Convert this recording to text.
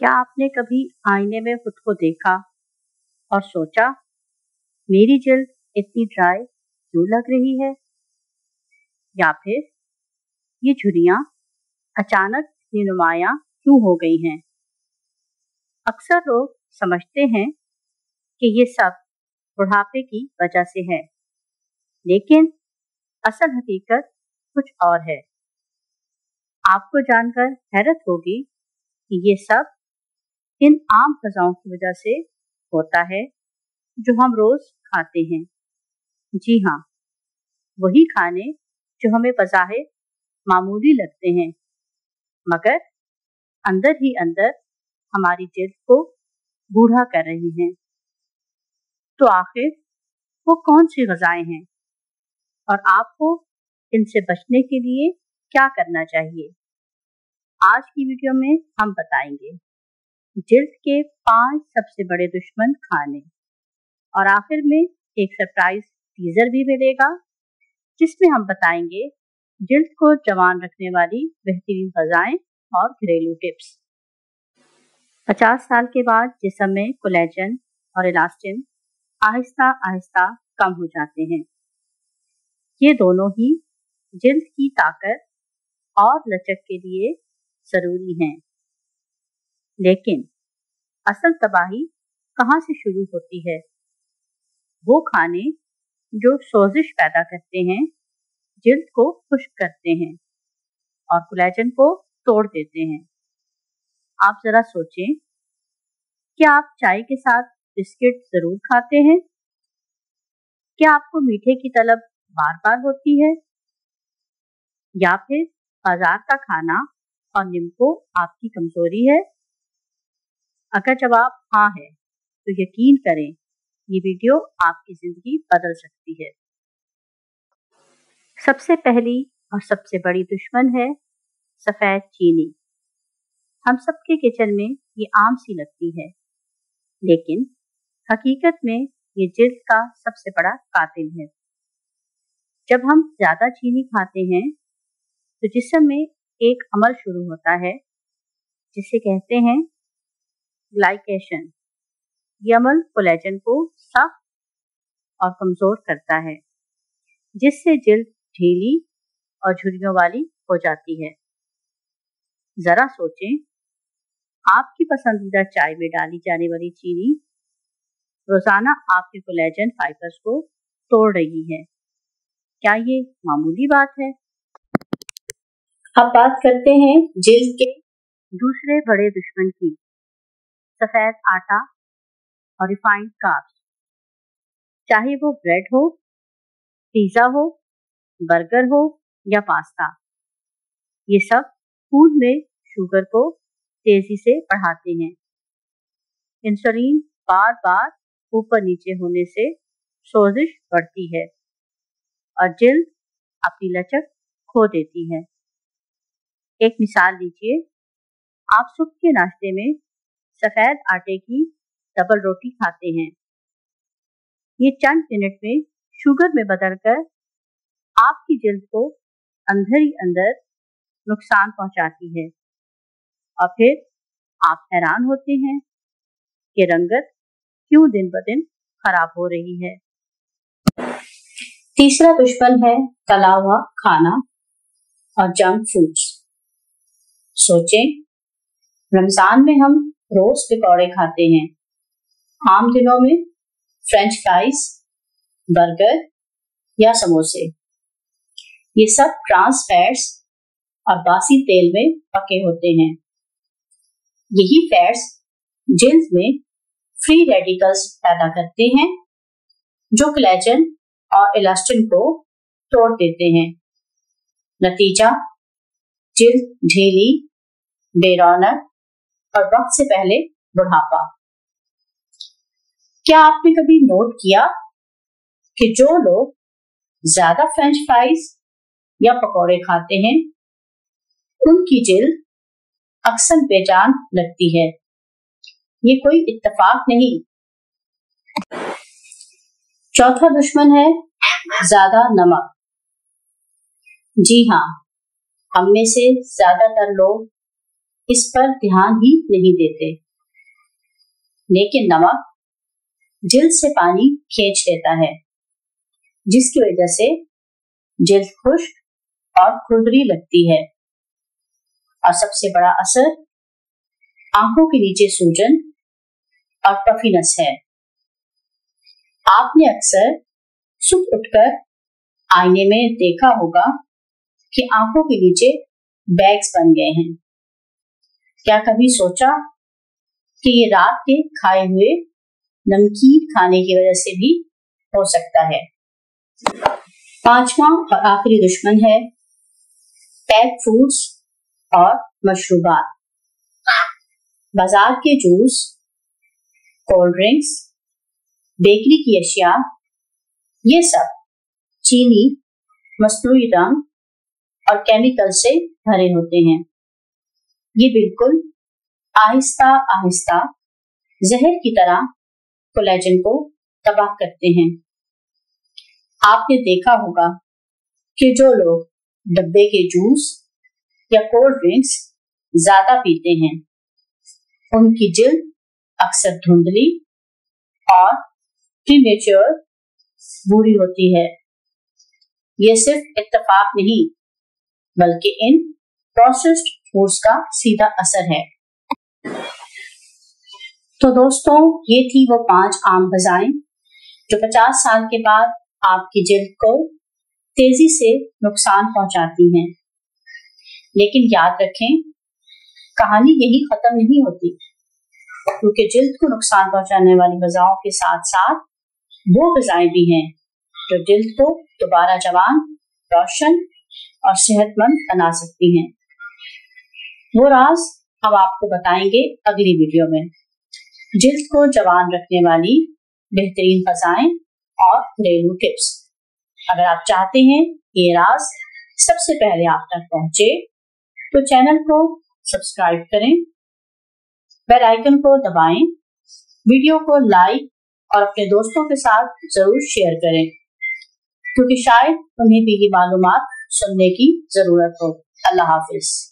क्या आपने कभी आईने में खुद को देखा और सोचा, मेरी जल्द इतनी ड्राई क्यों लग रही है? या फिर ये झुर्रियां अचानक इतनी नुमायां क्यों हो गई हैं? अक्सर लोग समझते हैं कि ये सब बुढ़ापे की वजह से है, लेकिन असल हकीकत कुछ और है। आपको जानकर हैरत होगी कि ये सब इन आम ग़िज़ाओं की वजह से होता है जो हम रोज खाते हैं। जी हाँ, वही खाने जो हमें बज़ाहिर मामूली लगते हैं, मगर अंदर ही अंदर हमारी जिल्द को बूढ़ा कर रहे हैं। तो आखिर वो कौन सी ग़िज़ाएं हैं और आपको इनसे बचने के लिए क्या करना चाहिए? आज की वीडियो में हम बताएंगे जिल्द के 5 सबसे बड़े दुश्मन खाने, और आखिर में एक सरप्राइज टीजर भी मिलेगा जिसमें हम बताएंगे जिल्द को जवान रखने वाली बेहतरीन ग़िज़ाएं और घरेलू टिप्स। 50 साल के बाद जिस्म में कोलेजन और इलास्टिन आहिस्ता आहिस्ता कम हो जाते हैं। ये दोनों ही जिल्द की ताकत और लचक के लिए ज़रूरी हैं। लेकिन असल तबाही कहाँ से शुरू होती है? वो खाने जो सोजिश पैदा करते हैं, जिल्द को खुश्क करते हैं और कोलेजन को तोड़ देते हैं। आप जरा सोचें, क्या आप चाय के साथ बिस्किट जरूर खाते हैं? क्या आपको मीठे की तलब बार बार होती है? या फिर बाजार का खाना और नींबू आपकी कमजोरी है? अगर जवाब हाँ है तो यकीन करें, ये वीडियो आपकी जिंदगी बदल सकती है। सबसे पहली और सबसे बड़ी दुश्मन है सफ़ेद चीनी। हम सबके किचन में ये आम सी लगती है, लेकिन हकीकत में ये जिल्द का सबसे बड़ा कातिल है। जब हम ज़्यादा चीनी खाते हैं तो जिस्म में एक अमल शुरू होता है जिसे कहते हैं ग्लाइकेशन। ये अमल कोलेजन को सख्त और कमज़ोर करता है, जिससे जिल्द ढीली और झुर्रियों वाली हो जाती है। ज़रा सोचें, आपकी पसंदीदा चाय में डाली जाने वाली चीनी रोज़ाना आपके कोलेजन फाइबर्स को तोड़ रही है। क्या ये मामूली बात है? अब बात करते हैं जिल्द के दूसरे बड़े दुश्मन की, सफ़ेद आटा और रिफाइंड कार्ब्स। चाहे वो ब्रेड हो, पिज़्ज़ा हो, बर्गर हो या पास्ता, ये सब खून में शुगर को तेजी से बढ़ाते हैं। इंसुलिन बार बार ऊपर नीचे होने से सोजिश बढ़ती है और जिल्द अपनी लचक खो देती है। एक मिसाल लीजिए, आप सुबह के नाश्ते में सफ़ेद आटे की डबल रोटी खाते हैं। ये चंद मिनट में शुगर में बदलकर आपकी जिल्द को अंदर ही अंदर नुकसान पहुंचाती है, और फिर आप हैरान होते हैं कि रंगत क्यों दिन ब दिन खराब हो रही है। तीसरा दुश्मन है तला हुआ खाना और जंक फूड्स। सोचें, रमजान में हम रोज पकौड़े खाते हैं, आम दिनों में फ्रेंच फ्राइज, बर्गर या समोसे। ये सब ट्रांस फैट्स और बासी तेल में पके होते हैं। यही फैट्स जिल्द में फ्री रेडिकल्स पैदा करते हैं जो कोलेजन और इलास्टिन को तोड़ देते हैं। नतीजा, जिल्द ढीली, बेरौनक और वक्त से पहले बुढ़ापा। क्या आपने कभी नोट किया कि जो लोग ज्यादा फ्रेंच फ्राइज या पकौड़े खाते हैं, उनकी जिल्द अक्सर बेजान लगती है? ये कोई इत्तेफाक नहीं। चौथा दुश्मन है ज्यादा नमक। जी हाँ, हम में से ज्यादातर लोग इस पर ध्यान ही नहीं देते। लेकिन नमक जिल्द से पानी खींच लेता है, जिसकी वजह से जिल्द खुश्क और खुरदरी लगती है। और सबसे बड़ा असर आंखों के नीचे सूजन और पफीनेस है। आपने अक्सर सुबह उठकर आईने में देखा होगा कि आंखों के नीचे बैग्स बन गए हैं। क्या कभी सोचा कि ये रात के खाए हुए नमकीन खाने की वजह से भी हो सकता है। 5वां और आखिरी दुश्मन है पैक फूड्स और मशरूबात। बाजार के जूस, कोल्ड ड्रिंक्स, बेकरी की अशिया, ये सब चीनी, मसनूई रंग और केमिकल से भरे होते हैं। ये बिल्कुल आहिस्ता आहिस्ता जहर की तरह कोलेजन को तबाह करते हैं। आपने देखा होगा कि जो लोग डब्बे के जूस या कोल्ड ड्रिंक्स ज्यादा पीते हैं, उनकी जिल्द अक्सर धुंधली और प्रीमेच्योर बूढ़ी होती है। ये सिर्फ इत्तेफाक नहीं, बल्कि इन प्रोसेस्ड फूड्स का सीधा असर है। तो दोस्तों, ये थी वो 5 आम वजहें जो 50 साल के बाद आपकी जिल्द को तेजी से नुकसान पहुंचाती हैं। लेकिन याद रखें, कहानी यही खत्म नहीं होती, क्योंकि जिल्द को नुकसान पहुंचाने वाली वजहों के साथ साथ वो वजहें भी हैं जो जिल्द को दोबारा जवान, रोशन और सेहतमंद बना सकती हैं। वो राज हम आपको बताएंगे अगली वीडियो में। जिल्द को जवान रखने वाली बेहतरीन ग़िज़ाएं और घरेलू टिप्स। अगर आप चाहते हैं कि ये राज सबसे पहले आप तक पहुंचे, तो चैनल को सब्सक्राइब करें, बेल आइकन को दबाएं, वीडियो को लाइक और अपने दोस्तों के साथ जरूर शेयर करें, क्योंकि शायद उन्हें भी ये मालूमात सुनने की जरूरत हो। अल्लाह हाफिज।